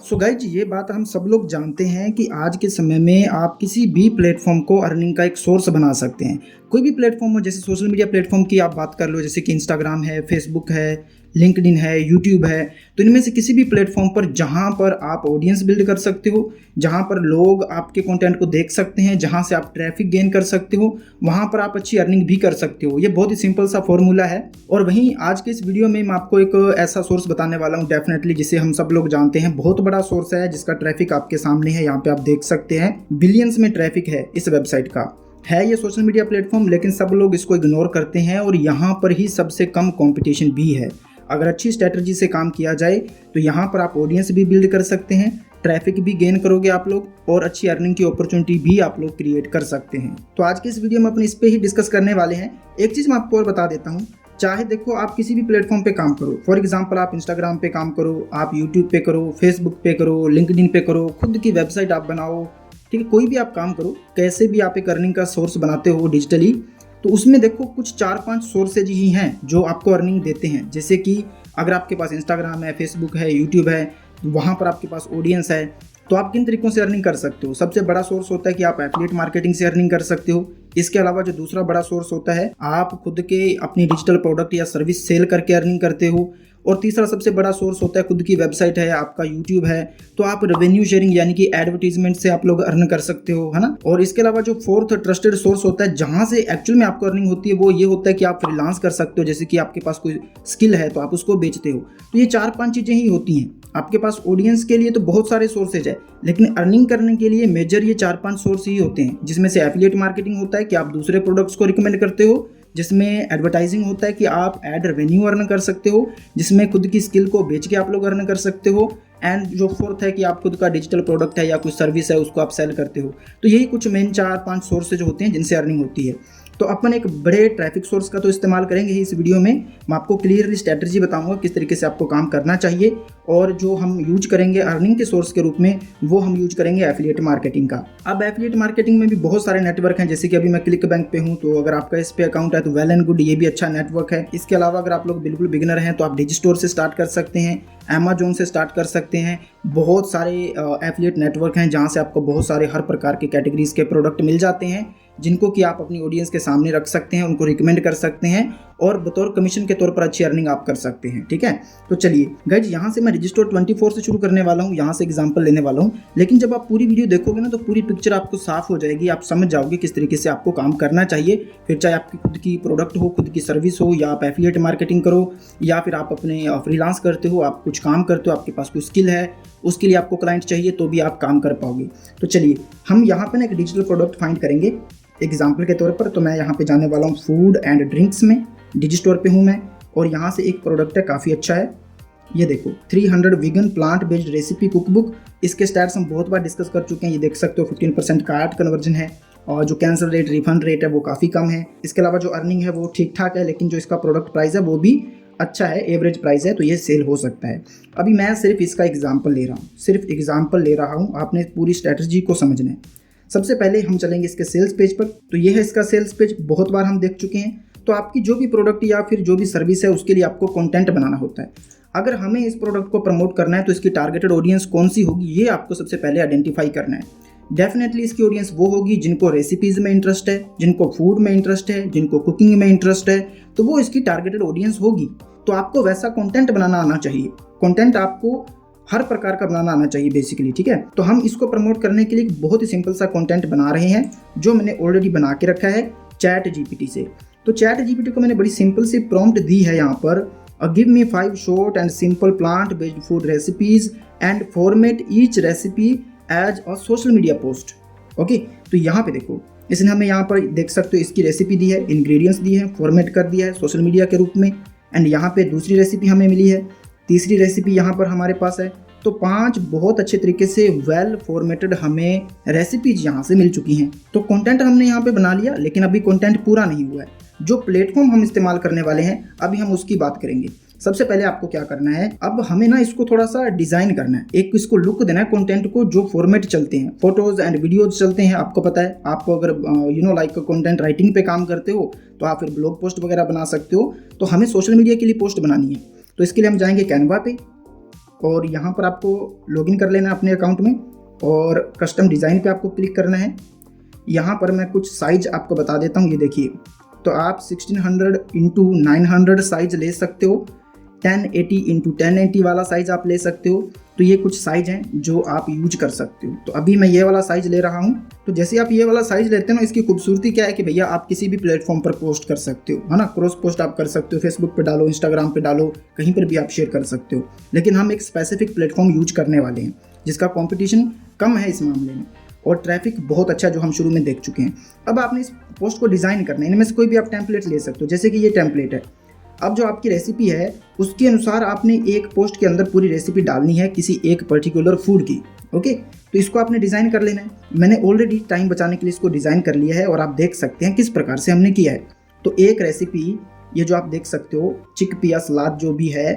So guys ये बात हम सब लोग जानते हैं कि आज के समय में आप किसी भी प्लेटफॉर्म को अर्निंग का एक सोर्स बना सकते हैं। कोई भी प्लेटफॉर्म हो, जैसे सोशल मीडिया प्लेटफॉर्म की आप बात कर लो, जैसे कि इंस्टाग्राम है, फेसबुक है, लिंक्डइन है, यूट्यूब है। तो इनमें से किसी भी प्लेटफॉर्म पर जहां पर आप ऑडियंस बिल्ड कर सकते हो, जहां पर लोग आपके कंटेंट को देख सकते हैं, जहां से आप ट्रैफिक गेन कर सकते हो, वहां पर आप अच्छी अर्निंग भी कर सकते हो। ये बहुत ही सिंपल सा फॉर्मूला है। और वहीं आज के इस वीडियो में मैं आपको एक ऐसा सोर्स बताने वाला हूं, डेफिनेटली जिसे हम सब लोग जानते हैं, बहुत बड़ा सोर्स है जिसका ट्रैफिक आपके सामने है। यहाँ पे आप देख सकते हैं बिलियंस में ट्रैफिक है इस वेबसाइट का। है ये सोशल मीडिया प्लेटफॉर्म, लेकिन सब लोग इसको इग्नोर करते हैं और यहाँ पर ही सबसे कम कंपटीशन भी है। अगर अच्छी स्ट्रेटजी से काम किया जाए तो यहाँ पर आप ऑडियंस भी बिल्ड कर सकते हैं, ट्रैफिक भी गेन करोगे आप लोग, और अच्छी अर्निंग की अपॉर्चुनिटी भी आप लोग क्रिएट कर सकते हैं। तो आज के इस वीडियो में अपने इस पे ही डिस्कस करने वाले हैं। एक चीज़ मैं आपको और बता देता हूँ, चाहे देखो आप किसी भी प्लेटफॉर्म पे काम करो, फॉर एग्जांपल आप इंस्टाग्राम पे काम करो, आप यूट्यूब पे करो, फेसबुक पे करो, लिंक्डइन पे करो, खुद की वेबसाइट आप बनाओ, ठीक है, कोई भी आप काम करो, कैसे भी आप एक अर्निंग का सोर्स बनाते हो डिजिटली, तो उसमें देखो कुछ 4-5 सोर्सेज ही हैं जो आपको अर्निंग देते हैं। जैसे कि अगर आपके पास इंस्टाग्राम है, फेसबुक है, यूट्यूब है, वहाँ पर आपके पास ऑडियंस है, तो आप किन तरीकों से अर्निंग कर सकते हो। सबसे बड़ा सोर्स होता है कि आप एफिलिएट मार्केटिंग से अर्निंग कर सकते हो। इसके अलावा जो दूसरा बड़ा सोर्स होता है, आप खुद के अपनी डिजिटल प्रोडक्ट या सर्विस सेल करके अर्निंग करते हो। और तीसरा सबसे बड़ा सोर्स होता है खुद की वेबसाइट है, आपका यूट्यूब है, तो आप रेवेन्यू शेयरिंग यानी कि एडवर्टीजमेंट से आप लोग अर्न कर सकते हो, है ना। और इसके अलावा जो फोर्थ ट्रस्टेड सोर्स होता है जहां से एक्चुअल में आपको अर्निंग होती है, वो ये होता है कि आप फ्रीलांस कर सकते हो। जैसे कि आपके पास कोई स्किल है तो आप उसको बेचते हो। तो ये 4-5 चीजें ही होती हैं। आपके पास ऑडियंस के लिए तो बहुत सारे सोर्सेज है, लेकिन अर्निंग करने के लिए मेजर ये 4-5 सोर्स ही होते हैं, जिसमें से एफिलिएट मार्केटिंग होता है कि आप दूसरे प्रोडक्ट्स को रिकमेंड करते हो, जिसमें एडवर्टाइजिंग होता है कि आप एड रेवेन्यू अर्न कर सकते हो, जिसमें खुद की स्किल को बेच के आप लोग अर्न कर सकते हो, एंड जो फोर्थ है कि आप खुद का डिजिटल प्रोडक्ट है या कोई सर्विस है उसको आप सेल करते हो। तो यही कुछ मेन 4-5 सोर्सेज होते हैं जिनसे अर्निंग होती है। तो अपन एक बड़े ट्रैफिक सोर्स का तो इस्तेमाल करेंगे ही इस वीडियो में। मैं आपको क्लियरली स्ट्रेटजी बताऊंगा किस तरीके से आपको काम करना चाहिए, और जो हम यूज करेंगे अर्निंग के सोर्स के रूप में वो हम यूज करेंगे एफिलिएट मार्केटिंग का। अब एफिलिएट मार्केटिंग में भी बहुत सारे नेटवर्क हैं, जैसे कि अभी मैं क्लिक बैंक पे हूँ, तो अगर आपका इस पे अकाउंट है तो वेल एंड गुड, ये भी अच्छा नेटवर्क है। इसके अलावा अगर आप लोग बिल्कुल बिगिनर हैं तो आप डिजिस्टोर से स्टार्ट कर सकते हैं, अमेजोन से स्टार्ट कर सकते हैं। बहुत सारे एफिलिएट नेटवर्क हैं जहाँ से आपको बहुत सारे हर प्रकार के कैटेगरीज के प्रोडक्ट मिल जाते हैं, जिनको कि आप अपनी ऑडियंस के सामने रख सकते हैं, उनको रिकमेंड कर सकते हैं और बतौर कमीशन के तौर पर अच्छी अर्निंग आप कर सकते हैं। ठीक है, तो चलिए गाइज, यहाँ से मैं रजिस्टोर 24 से शुरू करने वाला हूँ, यहाँ से एग्जांपल लेने वाला हूँ। लेकिन जब आप पूरी वीडियो देखोगे ना तो पूरी पिक्चर आपको साफ हो जाएगी, आप समझ जाओगे किस तरीके से आपको काम करना चाहिए। फिर चाहे आपकी खुद की प्रोडक्ट हो, खुद की सर्विस हो, या आप एफिलिएट मार्केटिंग करो, या फिर आप अपने फ्रीलांस करते हो, आप कुछ काम करते हो, आपके पास कोई स्किल है, उसके लिए आपको क्लाइंट चाहिए, तो भी आप काम कर पाओगे। तो चलिए हम यहाँ पे ना एक डिजिटल प्रोडक्ट फाइंड करेंगे एग्जाम्पल के तौर पर। तो मैं यहाँ पे जाने वाला हूँ फूड एंड ड्रिंक्स में, डिजिस्टोर पे हूँ मैं, और यहाँ से एक प्रोडक्ट है, काफ़ी अच्छा है, ये देखो 300 vegan plant based recipe cookbook. इसके स्टैट्स हम बहुत बार डिस्कस कर चुके हैं, ये देख सकते हो 15% कार्ट कन्वर्जन है, और जो कैंसिल रेट, रिफंड रेट है वो काफ़ी कम है। इसके अलावा जो अर्निंग है वो ठीक ठाक है, लेकिन जो इसका प्रोडक्ट प्राइस है वो भी अच्छा है, एवरेज प्राइस है, तो ये सेल हो सकता है। अभी मैं सिर्फ इसका एग्जाम्पल ले रहा हूँ, सिर्फ एग्जाम्पल ले रहा हूँ, आपने पूरी स्ट्रैटेजी को समझना है। सबसे पहले हम चलेंगे इसके सेल्स पेज पर। तो ये है इसका सेल्स पेज, बहुत बार हम देख चुके हैं। तो आपकी जो भी प्रोडक्ट या फिर जो भी सर्विस है उसके लिए आपको कंटेंट बनाना होता है। अगर हमें इस प्रोडक्ट को प्रमोट करना है तो इसकी टारगेटेड ऑडियंस कौन सी होगी, ये आपको सबसे पहले आइडेंटिफाई करना है। डेफिनेटली इसकी ऑडियंस वो होगी जिनको रेसिपीज़ में इंटरेस्ट है, जिनको फूड में इंटरेस्ट है, जिनको कुकिंग में इंटरेस्ट है, तो वो इसकी टारगेटेड ऑडियंस होगी। तो आपको वैसा कंटेंट बनाना आना चाहिए। कंटेंट आपको हर प्रकार का बनाना आना चाहिए बेसिकली, ठीक है। तो हम इसको प्रमोट करने के लिए बहुत ही सिंपल सा कंटेंट बना रहे हैं, जो मैंने ऑलरेडी बना के रखा है चैट जीपीटी से। तो चैट जीपीटी को मैंने बड़ी सिंपल सी प्रॉम्प्ट दी है यहाँ पर, give me 5 short and simple plant based food recipes and format each recipe as a social media post. Okay, तो यहाँ पे देखो, इसने हमें यहाँ पर देख सकते हो इसकी रेसिपी दी है, इंग्रेडिएंट्स दी है, फॉर्मेट कर दिया है सोशल मीडिया के रूप में, एंड यहाँ पे दूसरी रेसिपी हमें मिली है, तीसरी रेसिपी यहाँ पर हमारे पास है। तो 5 बहुत अच्छे तरीके से वेल फॉर्मेटेड हमें रेसिपीज यहाँ से मिल चुकी हैं। तो कंटेंट हमने यहाँ पे बना लिया, लेकिन अभी कंटेंट पूरा नहीं हुआ है। जो प्लेटफॉर्म हम इस्तेमाल करने वाले हैं अभी हम उसकी बात करेंगे। सबसे पहले आपको क्या करना है, अब हमें ना इसको थोड़ा सा डिजाइन करना है, एक इसको लुक देना है कंटेंट को। जो फॉर्मेट चलते हैं, फोटोज एंड वीडियोज चलते हैं, आपको पता है। आपको अगर लाइक कंटेंट राइटिंग पे काम करते हो तो आप फिर ब्लॉग पोस्ट वगैरह बना सकते हो। तो हमें सोशल मीडिया के लिए पोस्ट बनानी है, तो इसके लिए हम जाएंगे कैनवा पे। और यहाँ पर आपको लॉगिन कर लेना है अपने अकाउंट में और कस्टम डिज़ाइन पे आपको क्लिक करना है। यहाँ पर मैं कुछ साइज आपको बता देता हूँ, ये देखिए। तो आप 1600 इंटू 900 साइज ले सकते हो, 1080 इंटू 1080 वाला साइज आप ले सकते हो। तो ये कुछ साइज हैं जो आप यूज कर सकते हो। तो अभी मैं ये वाला साइज ले रहा हूँ। तो जैसे आप ये वाला साइज लेते हो ना, इसकी खूबसूरती क्या है कि भैया आप किसी भी प्लेटफॉर्म पर पोस्ट कर सकते हो, है ना। क्रॉस पोस्ट आप कर सकते हो, फेसबुक पे डालो, इंस्टाग्राम पे डालो, कहीं पर भी आप शेयर कर सकते हो। लेकिन हम एक स्पेसिफिक प्लेटफॉर्म यूज करने वाले हैं जिसका कॉम्पिटिशन कम है इस मामले में और ट्रैफिक बहुत अच्छा जो हम शुरू में देख चुके हैं। अब आपने इस पोस्ट को डिज़ाइन करना है, इनमें से कोई भी आप टेम्पलेट ले सकते हो। जैसे कि ये टेम्पलेट है। अब जो आपकी रेसिपी है उसके अनुसार आपने एक पोस्ट के अंदर पूरी रेसिपी डालनी है किसी एक पर्टिकुलर फूड की। ओके, तो इसको आपने डिज़ाइन कर लेना है। मैंने ऑलरेडी टाइम बचाने के लिए इसको डिज़ाइन कर लिया है और आप देख सकते हैं किस प्रकार से हमने किया है। तो एक रेसिपी ये जो आप देख सकते हो, चिकपिया सलाद जो भी है,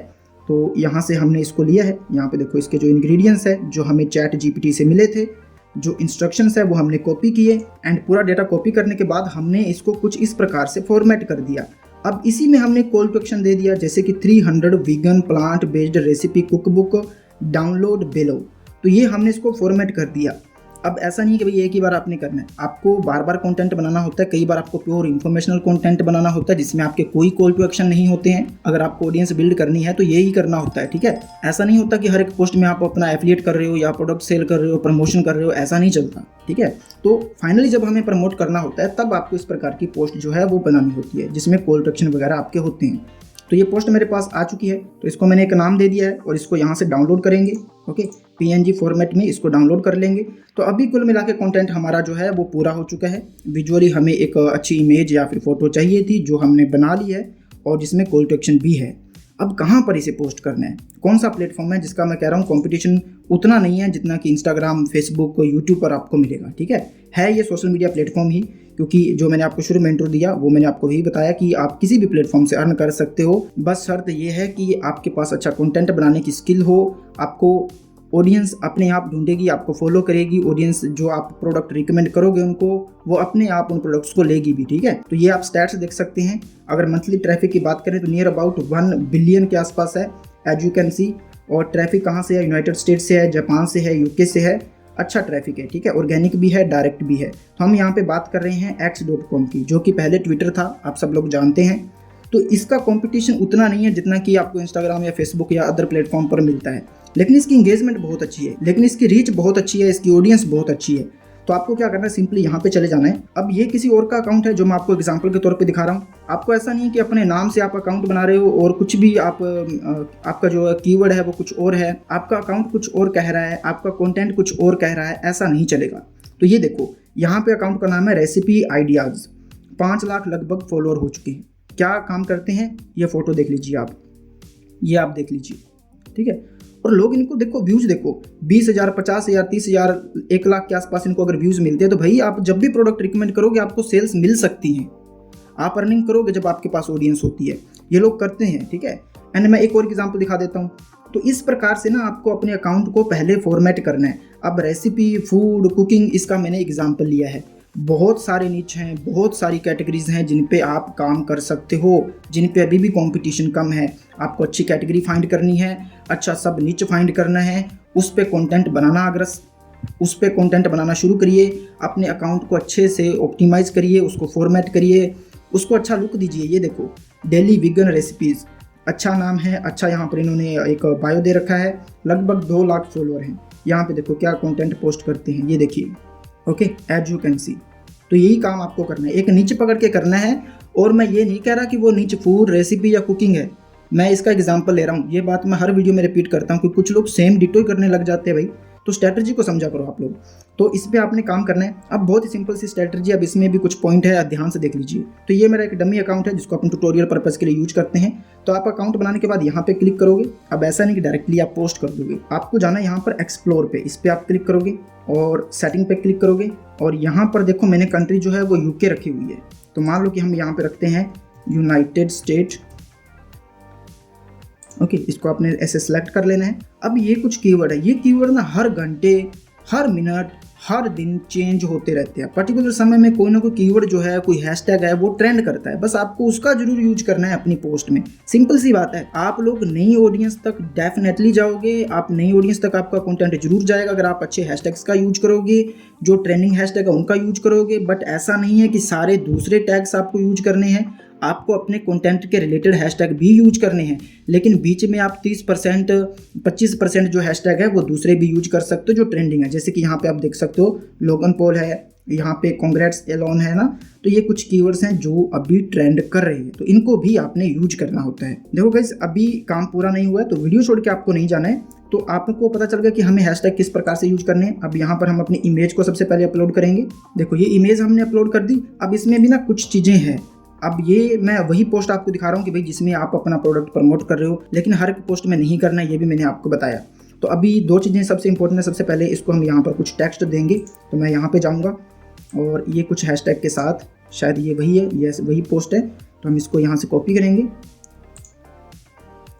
तो यहाँ से हमने इसको लिया है। यहाँ पे देखो इसके जो इंग्रेडिएंट्स है जो हमें चैट जीपीटी से मिले थे, जो इंस्ट्रक्शंस है वो हमने कॉपी किए एंड पूरा डेटा कॉपी करने के बाद हमने इसको कुछ इस प्रकार से फॉर्मेट कर दिया। अब इसी में हमने कॉल टू एक्शन दे दिया, जैसे कि 300 vegan plant based recipe cookbook download below. तो ये हमने इसको फॉर्मेट कर दिया। अब ऐसा नहीं कि भाई एक ही बार आपने करना है, आपको बार बार कंटेंट बनाना होता है। कई बार आपको प्योर इन्फॉर्मेशनल कंटेंट बनाना होता है जिसमें आपके कोई कॉल टू एक्शन नहीं होते हैं। अगर आपको ऑडियंस बिल्ड करनी है तो यही करना होता है, ठीक है। ऐसा नहीं होता कि हर एक पोस्ट में आप अपना एफिलिएट कर रहे हो या प्रोडक्ट सेल कर रहे हो, प्रमोशन कर रहे हो, ऐसा नहीं चलता, ठीक है। तो फाइनली जब हमें प्रमोट करना होता है तब आपको इस प्रकार की पोस्ट जो है वो बनानी होती है जिसमें कॉल टू एक्शन वगैरह आपके होते हैं। तो ये पोस्ट मेरे पास आ चुकी है, तो इसको मैंने एक नाम दे दिया है और इसको यहाँ से डाउनलोड करेंगे। ओके, PNG फॉर्मेट में इसको डाउनलोड कर लेंगे। तो अभी कुल मिला के कॉन्टेंट हमारा जो है वो पूरा हो चुका है। विजुअली हमें एक अच्छी इमेज या फिर फोटो चाहिए थी जो हमने बना ली है और जिसमें कॉल टू एक्शन भी है। अब कहाँ पर इसे पोस्ट करना है, कौन सा प्लेटफॉर्म है जिसका मैं कह रहा हूँ कंपटीशन उतना नहीं है जितना कि इंस्टाग्राम, फेसबुक, यूट्यूब पर आपको मिलेगा, ठीक है ये सोशल मीडिया प्लेटफॉर्म ही। क्योंकि जो मैंने आपको शुरू में इंट्रो दिया वो मैंने आपको यही बताया कि आप किसी भी प्लेटफॉर्म से अर्न कर सकते हो। बस शर्त ये है कि आपके पास अच्छा कंटेंट बनाने की स्किल हो, आपको ऑडियंस अपने आप ढूंढेगी, आपको फॉलो करेगी। ऑडियंस जो आप प्रोडक्ट रिकमेंड करोगे उनको, वो अपने आप उन प्रोडक्ट्स को लेगी भी, ठीक है। तो ये आप स्टैट्स देख सकते हैं। अगर मंथली ट्रैफिक की बात करें तो नियर अबाउट 1 बिलियन के आसपास है, एज यू कैन सी। और ट्रैफिक कहाँ से है, यूनाइटेड स्टेट से है, जापान से है, यूके से है। अच्छा ट्रैफिक है, ठीक है, ऑर्गेनिक भी है, डायरेक्ट भी है। तो हम यहाँ पे बात कर रहे हैं x.com की, जो कि पहले ट्विटर था, आप सब लोग जानते हैं। तो इसका कंपटीशन उतना नहीं है जितना कि आपको इंस्टाग्राम या फेसबुक या अदर प्लेटफॉर्म पर मिलता है, लेकिन इसकी इंगेजमेंट बहुत अच्छी है, लेकिन इसकी रीच बहुत अच्छी है, इसकी ऑडियंस बहुत अच्छी है। तो आपको क्या करना है, सिंपली यहाँ पे चले जाना है। अब ये किसी और का अकाउंट है जो मैं आपको एग्जांपल के तौर पे दिखा रहा हूँ। आपको ऐसा नहीं है कि अपने नाम से आप अकाउंट बना रहे हो और कुछ भी आपका जो कीवर्ड है वो कुछ और है, आपका अकाउंट कुछ और कह रहा है, आपका कंटेंट कुछ और कह रहा है, ऐसा नहीं चलेगा। तो ये देखो, यहाँ पे अकाउंट का नाम है रेसिपी आइडियाज़, 5 लाख लगभग फॉलोअर हो चुके हैं। क्या काम करते हैं, ये फोटो देख लीजिए आप, ये आप देख लीजिए, ठीक है। और लोग इनको देखो, व्यूज देखो, 20,000, 50,000, 30,000, 1 लाख के आसपास इनको अगर व्यूज मिलते हैं तो भाई आप जब भी प्रोडक्ट रिकमेंड करोगे आपको सेल्स मिल सकती हैं। आप अर्निंग करोगे जब आपके पास ऑडियंस होती है, ये लोग करते हैं, ठीक है। एंड मैं एक और एग्जांपल दिखा देता हूँ। तो इस प्रकार से ना आपको अपने अकाउंट को पहले फॉर्मेट करना है। अब रेसिपी, फूड, कुकिंग, इसका मैंने एग्जाम्पल लिया है। बहुत सारे निच हैं, बहुत सारी कैटेगरीज हैं जिन पे आप काम कर सकते हो, जिन पे अभी भी कंपटीशन कम है। आपको अच्छी कैटेगरी फाइंड करनी है, अच्छा सब निच फाइंड करना है, उस पे कंटेंट बनाना, उस पे कंटेंट बनाना शुरू करिए। अपने अकाउंट को अच्छे से ऑप्टिमाइज करिए, उसको फॉर्मेट करिए, उसको अच्छा लुक दीजिए। ये देखो, डेली वीगन रेसिपीज़, अच्छा नाम है, अच्छा यहाँ पर इन्होंने एक बायो दे रखा है, लगभग 2 लाख फॉलोअर हैं। यहाँ पे देखो क्या कंटेंट पोस्ट करते हैं, ये देखिए। Okay, as you can see. तो यही काम आपको करना है, एक नीचे पकड़ के करना है। और मैं ये नहीं कह रहा कि वो नीचे फूड, रेसिपी या कुकिंग है, मैं इसका एग्जांपल ले रहा हूँ। ये बात मैं हर वीडियो में रिपीट करता हूँ कि कुछ लोग सेम डिटो ही करने लग जाते हैं भाई। तो स्ट्रैटेजी को समझा करो आप लोग। तो इस पे आपने काम करना है। अब बहुत ही सिंपल सी स्ट्रैटेजी, अब इसमें भी कुछ पॉइंट है, ध्यान से देख लीजिए। तो ये मेरा एक डमी अकाउंट है जिसको अपन ट्यूटोरियल पर्पस के लिए यूज करते हैं। तो आप अकाउंट बनाने के बाद यहाँ पे क्लिक करोगे। अब ऐसा नहीं कि डायरेक्टली आप पोस्ट कर दोगे, आपको जाना है यहाँ पर एक्सप्लोर पे, इस पे आप क्लिक करोगे और सेटिंग पे क्लिक करोगे। और यहाँ पर देखो मैंने कंट्री जो है वो यूके रखी हुई है। तो मान लो कि हम यहाँ पे रखते हैं यूनाइटेड स्टेट। ओके, इसको आपने ऐसे सेलेक्ट कर लेना है। अब ये कुछ कीवर्ड है, ये कीवर्ड ना हर घंटे, हर मिनट हर दिन चेंज होते रहते हैं। पर्टिकुलर समय में कोई ना कोई कीवर्ड जो है, कोई हैशटैग है, वो ट्रेंड करता है। बस आपको उसका जरूर यूज करना है अपनी पोस्ट में। सिंपल सी बात है। आप लोग नई ऑडियंस तक डेफिनेटली जाओगे, आप नई ऑडियंस तक आपका कंटेंट जरूर जाएगा अगर आप अच्छे हैशटैग्स का यूज करोगे, जो ट्रेंडिंग हैशटैग है उनका यूज करोगे। बट ऐसा नहीं है कि सारे दूसरे टैग्स आपको यूज करने हैं, आपको अपने कंटेंट के रिलेटेड हैशटैग भी यूज करने हैं, लेकिन बीच में आप 30% 25% जो हैशटैग है वो दूसरे भी यूज कर सकते हो जो ट्रेंडिंग है। जैसे कि यहाँ पे आप देख सकते हो लोगन पॉल है, यहाँ पे कांग्रेट्स एलोन है ना, तो ये कुछ कीवर्ड्स हैं जो अभी ट्रेंड कर रही है, तो इनको भी आपने यूज करना होता है। देखो गाइस, अभी काम पूरा नहीं हुआ है तो वीडियो छोड़ के आपको नहीं जाना है। तो आपको पता चल गया कि हमें हैशटैग किस प्रकार से यूज करने हैं। अब यहाँ पर हम अपनी इमेज को सबसे पहले अपलोड करेंगे। देखो ये इमेज हमने अपलोड कर दी। अब इसमें भी ना कुछ चीज़ें हैं। अब ये मैं वही पोस्ट आपको दिखा रहा हूँ कि भाई जिसमें आप अपना प्रोडक्ट प्रमोट कर रहे हो, लेकिन हर एक पोस्ट में नहीं करना है, ये भी मैंने आपको बताया। तो अभी दो चीज़ें सबसे इंपॉर्टेंट है। सबसे पहले इसको हम यहाँ पर कुछ टेक्स्ट देंगे, तो मैं यहाँ पे जाऊँगा और ये कुछ हैशटैग के साथ, शायद ये वही है, ये वही पोस्ट है, तो हम इसको यहाँ से कॉपी करेंगे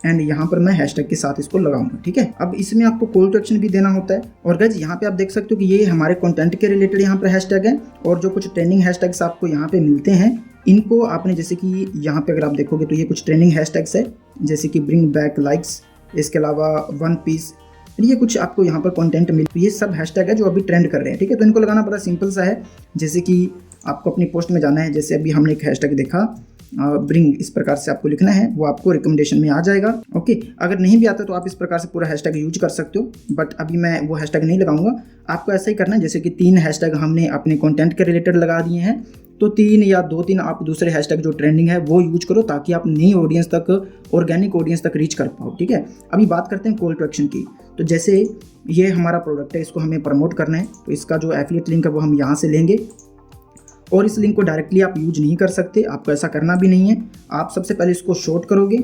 एंड यहाँ पर मैं हैशटैग के साथ इसको लगाऊंगा। ठीक है, अब इसमें आपको कॉल टू एक्शन भी देना होता है। और गाइस यहाँ पे आप देख सकते हो कि ये हमारे कंटेंट के रिलेटेड यहाँ पर हैशटैग है, और जो कुछ ट्रेंडिंग हैशटैग्स आपको यहाँ पे मिलते हैं इनको आपने, जैसे कि यहाँ पे अगर आप देखोगे तो ये कुछ ट्रेंडिंग हैशटैग्स है, जैसे कि ब्रिंग बैक लाइक्स, इसके अलावा वन पीस, ये कुछ आपको यहाँ पर कंटेंट मिल, ये सब हैशटैग है जो अभी ट्रेंड कर रहे हैं। ठीक है, तो इनको लगाना बड़ा सिंपल सा है। जैसे कि आपको अपनी पोस्ट में जाना है, जैसे अभी हमने एक हैशटैग देखा ब्रिंग, इस प्रकार से आपको लिखना है, वो आपको रिकमेंडेशन में आ जाएगा। ओके, अगर नहीं भी आता तो आप इस प्रकार से पूरा हैशटैग यूज कर सकते हो, बट अभी मैं वो हैशटैग नहीं लगाऊंगा। आपको ऐसा ही करना है, जैसे कि 3 हैशटैग हमने अपने कंटेंट के रिलेटेड लगा दिए हैं, तो 3 या 2-3 आप दूसरे हैशटैग जो ट्रेंडिंग है वो यूज करो, ताकि आप नई ऑडियंस तक, ऑर्गेनिक ऑडियंस तक रीच कर पाओ। ठीक है, अभी बात करते हैं कॉल टू एक्शन की। तो जैसे ये हमारा प्रोडक्ट है, इसको हमें प्रमोट करना है, तो इसका जो एफिलिएट लिंक है वो हम यहाँ से लेंगे, और इस लिंक को डायरेक्टली आप यूज नहीं कर सकते, आपको ऐसा करना भी नहीं है। आप सबसे पहले इसको शॉर्ट करोगे,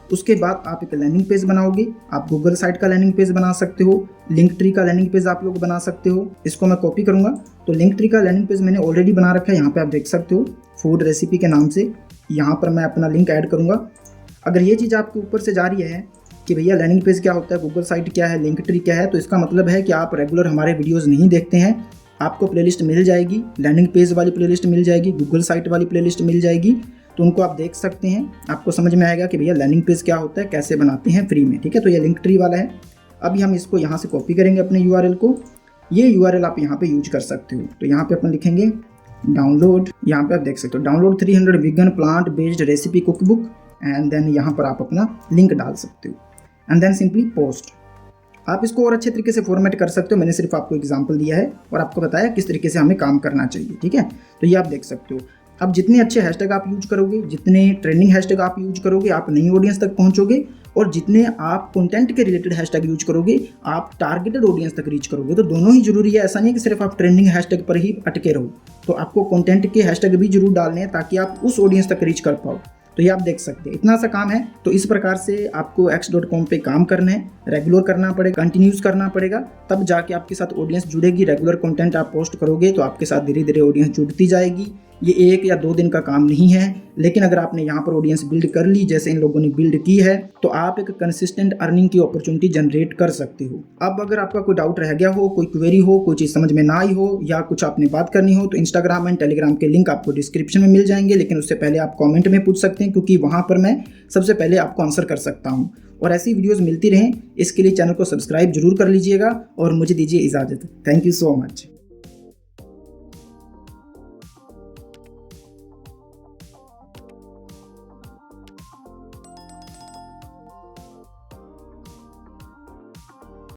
उसके बाद आप एक लैंडिंग पेज बनाओगे। आप गूगल साइट का लैंडिंग पेज बना सकते हो, लिंक ट्री का लैंडिंग पेज आप लोग बना सकते हो। इसको मैं कॉपी करूंगा, तो लिंक ट्री का लैंडिंग पेज मैंने ऑलरेडी बना रखा है, यहाँ पे आप देख सकते हो फूड रेसिपी के नाम से। यहाँ पर मैं अपना लिंक ऐड करूँगा। अगर ये चीज़ आपके ऊपर से जा रही है कि भैया लैंडिंग पेज क्या होता है, गूगल साइट क्या है, लिंक ट्री क्या है, तो इसका मतलब है कि आप रेगुलर हमारे वीडियोज़ नहीं देखते हैं। आपको प्लेलिस्ट मिल जाएगी, लैंडिंग पेज वाली प्लेलिस्ट मिल जाएगी, गूगल साइट वाली प्लेलिस्ट मिल जाएगी, तो उनको आप देख सकते हैं। आपको समझ में आएगा कि भैया लैंडिंग पेज क्या होता है, कैसे बनाते हैं फ्री में। ठीक है, तो ये लिंक ट्री वाला है। अभी हम इसको यहाँ से कॉपी करेंगे अपने URL को। ये URL आप यहाँ पे यूज कर सकते हो, तो यहाँ पे अपन लिखेंगे डाउनलोड, यहाँ पे आप देख सकते हो download 300 vegan plant based recipe cookbook, and then यहाँ पर आप अपना लिंक डाल सकते हो, एंड देन सिंपली पोस्ट। आप इसको और अच्छे तरीके से फॉर्मेट कर सकते हो, मैंने सिर्फ आपको एग्जांपल दिया है और आपको बताया किस तरीके से हमें काम करना चाहिए। ठीक है, तो ये आप देख सकते हो। अब जितने अच्छे हैशटैग आप यूज करोगे, जितने ट्रेंडिंग हैशटैग आप यूज करोगे, आप नई ऑडियंस तक पहुंचोगे, और जितने आप कंटेंट के रिलेटेड हैशटैग यूज करोगे, आप टारगेटेड ऑडियंस तक रीच करोगे। तो दोनों ही जरूरी है, ऐसा नहीं है कि सिर्फ आप ट्रेंडिंग हैशटैग पर ही अटके रहो। तो आपको कंटेंट के हैशटैग भी जरूर डालने हैं ताकि आप उस ऑडियंस तक रीच कर पाओ। तो ये आप देख सकते हैं, इतना सा काम है। तो इस प्रकार से आपको x.com पे काम करना है, रेगुलर करना पड़ेगा, कंटिन्यूस करना पड़ेगा, तब जाके आपके साथ ऑडियंस जुड़ेगी। रेगुलर कंटेंट आप पोस्ट करोगे तो आपके साथ धीरे धीरे ऑडियंस जुड़ती जाएगी। ये 1 या 2 दिन का काम नहीं है, लेकिन अगर आपने यहाँ पर ऑडियंस बिल्ड कर ली जैसे इन लोगों ने बिल्ड की है, तो आप एक कंसिस्टेंट अर्निंग की अपॉर्चुनिटी जनरेट कर सकते हो। अब अगर आपका कोई डाउट रह गया हो, कोई क्वेरी हो, कोई चीज़ समझ में ना आई हो, या कुछ आपने बात करनी हो, तो इंस्टाग्राम एंड टेलीग्राम के लिंक आपको डिस्क्रिप्शन में मिल जाएंगे, लेकिन उससे पहले आप कॉमेंट में पूछ सकते हैं, क्योंकि वहाँ पर मैं सबसे पहले आपको आंसर कर सकता हूँ। और ऐसी वीडियोज़ मिलती रहें, इसके लिए चैनल को सब्सक्राइब जरूर कर लीजिएगा, और मुझे दीजिए इजाज़त। Thank you so much.